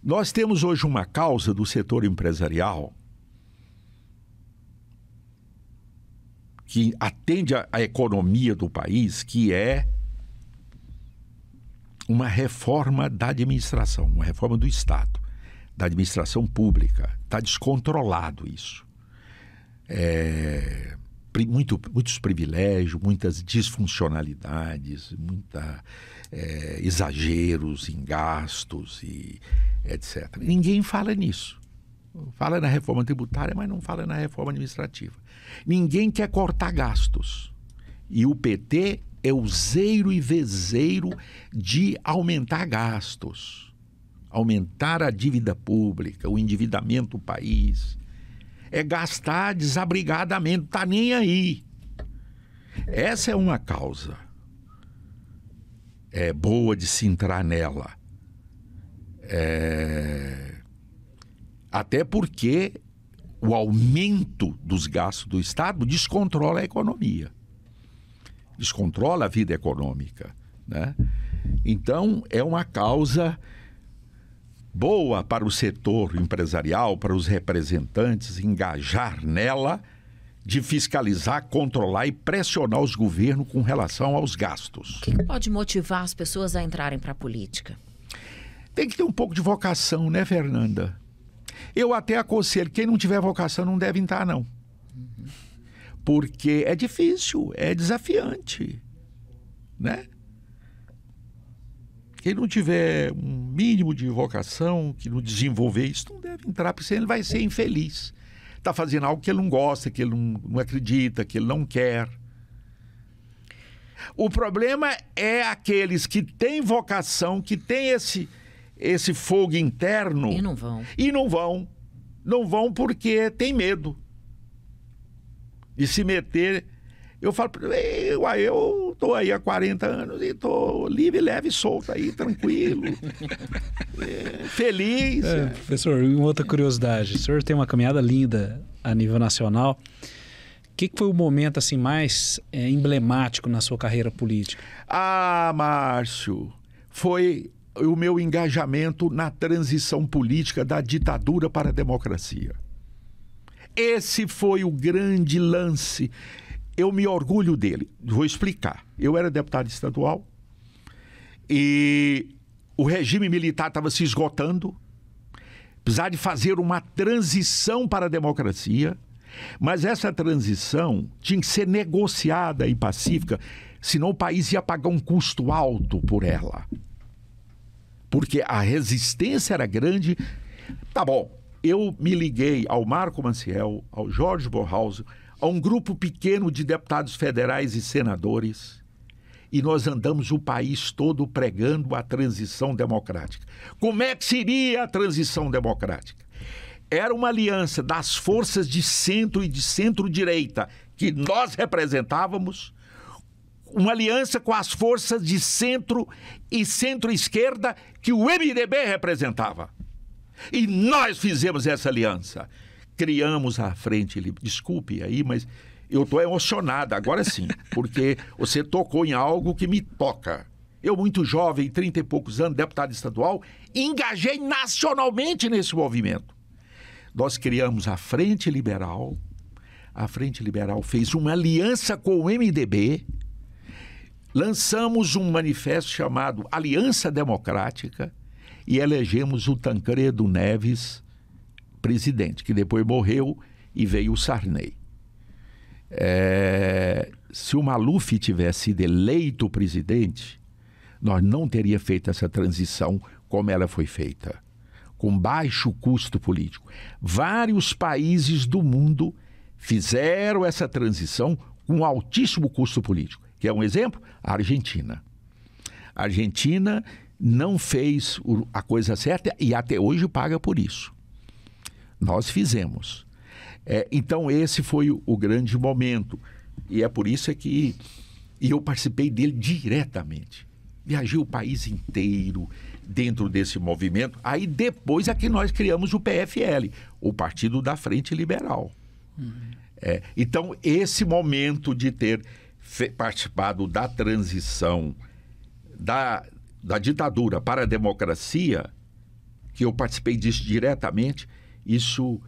Nós temos hoje uma causa do setor empresarial que atende à economia do país, que é uma reforma da administração, uma reforma do Estado, da administração pública. Está descontrolado isso. Muitos privilégios, muitas disfuncionalidades, exageros em gastos e etc. Ninguém fala nisso. Fala na reforma tributária, mas não fala na reforma administrativa. Ninguém quer cortar gastos. E o PT é o zeiro e vezeiro de aumentar gastos, aumentar a dívida pública, o endividamento do país. É gastar desabrigadamente, não está nem aí. Essa é uma causa boa de se entrar nela. Até porque o aumento dos gastos do Estado descontrola a economia, descontrola a vida econômica, né? Então, é uma causa boa para o setor empresarial, para os representantes engajar nela, de fiscalizar, controlar e pressionar os governos com relação aos gastos. O que pode motivar as pessoas a entrarem para a política? Tem que ter um pouco de vocação, né, Fernanda? Eu até aconselho, quem não tiver vocação não deve entrar, não. Porque é difícil, é desafiante, né? Quem não tiver um mínimo de vocação, que não desenvolver isso, não deve entrar, porque senão ele vai ser infeliz. Está fazendo algo que ele não gosta, que ele não acredita, que ele não quer. O problema é aqueles que têm vocação, que têm esse fogo interno. E não vão. E não vão. Não vão porque tem medo de se meter. Eu falo, eu estou aí há 40 anos e estou livre, leve e solto aí, tranquilo, feliz. Professor, uma outra curiosidade. O senhor tem uma caminhada linda a nível nacional. O que foi o momento assim, mais emblemático na sua carreira política? Ah, Márcio, foi o meu engajamento na transição política da ditadura para a democracia. Esse foi o grande lance. Eu me orgulho dele. Vou explicar. Eu era deputado estadual e o regime militar estava se esgotando. Precisava de fazer uma transição para a democracia, mas essa transição tinha que ser negociada e pacífica, senão o país ia pagar um custo alto por ela. Porque a resistência era grande. Tá bom, eu me liguei ao Marco Maciel, ao Jorge Borrauso, a um grupo pequeno de deputados federais e senadores, e nós andamos o país todo pregando a transição democrática. Como é que seria a transição democrática? Era uma aliança das forças de centro e de centro-direita que nós representávamos, uma aliança com as forças de centro e centro-esquerda que o MDB representava. E nós fizemos essa aliança. Criamos a Frente Livre. Desculpe aí, mas eu estou emocionado, agora sim, porque você tocou em algo que me toca. Eu, muito jovem, 30 e poucos anos, deputado estadual, engajei nacionalmente nesse movimento. Nós criamos a Frente Liberal. A Frente Liberal fez uma aliança com o MDB. Lançamos um manifesto chamado Aliança Democrática e elegemos o Tancredo Neves presidente, que depois morreu e veio o Sarney. Se o Maluf tivesse sido eleito presidente, nós não teríamos feito essa transição como ela foi feita, com baixo custo político. Vários países do mundo fizeram essa transição com altíssimo custo político. Quer um exemplo? A Argentina. A Argentina não fez a coisa certa e até hoje paga por isso. Nós fizemos. Então esse foi o grande momento. E é por isso que eu participei dele diretamente. Viajei o país inteiro dentro desse movimento. Aí depois é que nós criamos o PFL, o Partido da Frente Liberal. Então esse momento de ter participado da transição da ditadura para a democracia, que eu participei disso diretamente, isso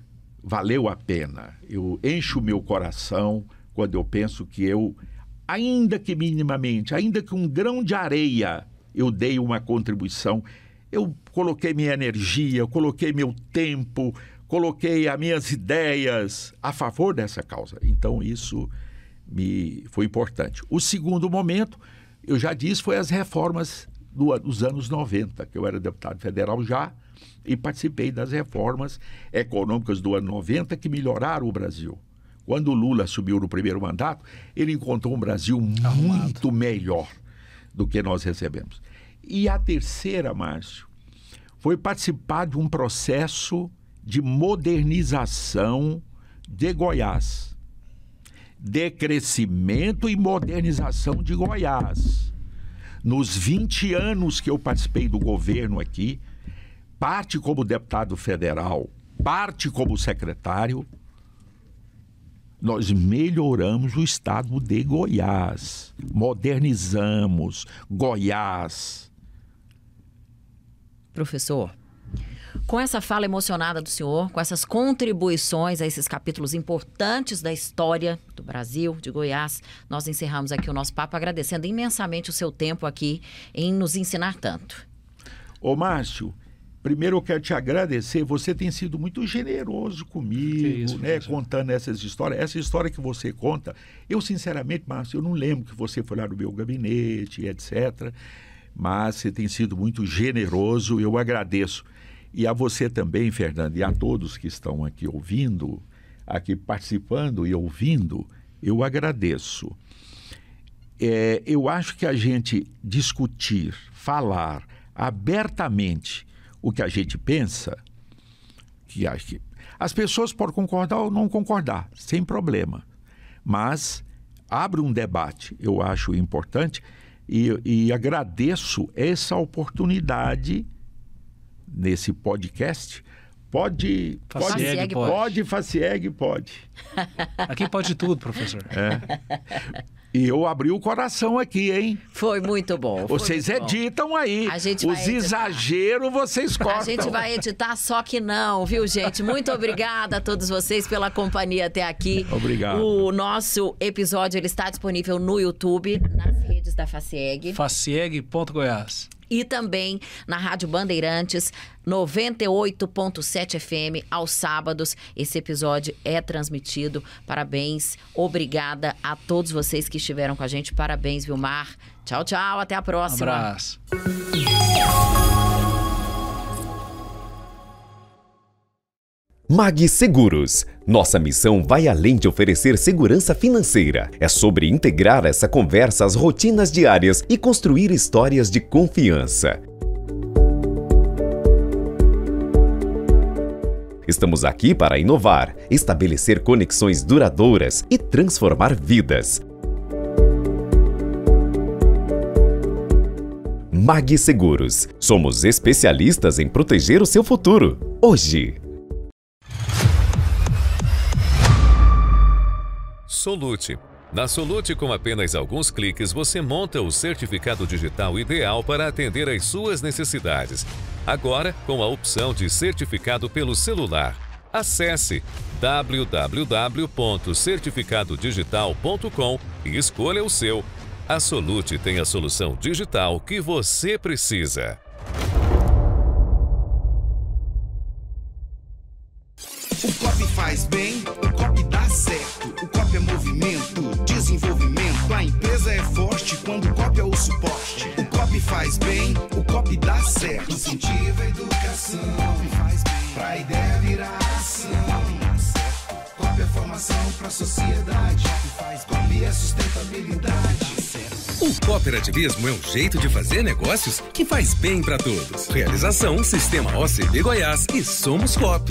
valeu a pena. Eu encho o meu coração quando eu penso que eu, ainda que minimamente, ainda que um grão de areia, eu dei uma contribuição. Eu coloquei minha energia, eu coloquei meu tempo, coloquei as minhas ideias a favor dessa causa. Então, isso foi importante. O segundo momento, eu já disse, foi as reformas dos anos 90, que eu era deputado federal já, e participei das reformas econômicas do ano 90 que melhoraram o Brasil. Quando o Lula assumiu no primeiro mandato, ele encontrou um Brasil muito melhor do que nós recebemos. E a terceira, Márcio, foi participar de um processo de modernização de Goiás, de crescimento e modernização de Goiás. Nos 20 anos que eu participei do governo aqui, parte como deputado federal, parte como secretário, nós melhoramos o estado de Goiás, modernizamos Goiás. Professor, com essa fala emocionada do senhor, com essas contribuições a esses capítulos importantes da história do Brasil, de Goiás, nós encerramos aqui o nosso papo agradecendo imensamente o seu tempo aqui em nos ensinar tanto. Ô Márcio, primeiro eu quero te agradecer, você tem sido muito generoso comigo, né, contando essas histórias. Essa história que você conta, eu sinceramente, Márcio, eu não lembro que você foi lá no meu gabinete, etc. Mas você tem sido muito generoso, eu agradeço. E a você também, Fernando, e a todos que estão aqui ouvindo, aqui participando e ouvindo, eu agradeço. Eu acho que a gente discutir, falar abertamente o que a gente pensa, que acho que as pessoas podem concordar ou não concordar, sem problema. Mas abre um debate, eu acho importante, e agradeço essa oportunidade nesse podcast. Pode. Facieg, pode. Aqui pode tudo, professor. E eu abri o coração aqui, hein? Foi muito bom. Vocês editam aí. Os exageros vocês cortam. A gente vai editar, só que não, viu, gente? Muito obrigada a todos vocês pela companhia até aqui. Obrigado. O nosso episódio ele está disponível no YouTube, nas redes da Facieg. Facieg.goiás. E também na Rádio Bandeirantes, 98.7 FM, aos sábados. Esse episódio é transmitido. Parabéns, obrigada a todos vocês que estiveram com a gente. Parabéns, Vilmar. Tchau, tchau, até a próxima. Um abraço. Mag Seguros. Nossa missão vai além de oferecer segurança financeira. É sobre integrar essa conversa às rotinas diárias e construir histórias de confiança. Estamos aqui para inovar, estabelecer conexões duradouras e transformar vidas. Mag Seguros. Somos especialistas em proteger o seu futuro. Hoje. Solute. Na Solute, com apenas alguns cliques, você monta o certificado digital ideal para atender às suas necessidades. Agora, com a opção de certificado pelo celular. Acesse www.certificadodigital.com e escolha o seu. A Solute tem a solução digital que você precisa. O COP faz bem, o COP dá certo. O COP é movimento, desenvolvimento. A empresa é forte quando o COP é o suporte. O COP faz bem, o COP dá certo. Incentiva a educação, faz bem, pra ideia virar ação. COP é formação pra sociedade. COP é sustentabilidade. O cooperativismo é um jeito de fazer negócios que faz bem para todos. Realização Sistema OCB Goiás e Somos Coop.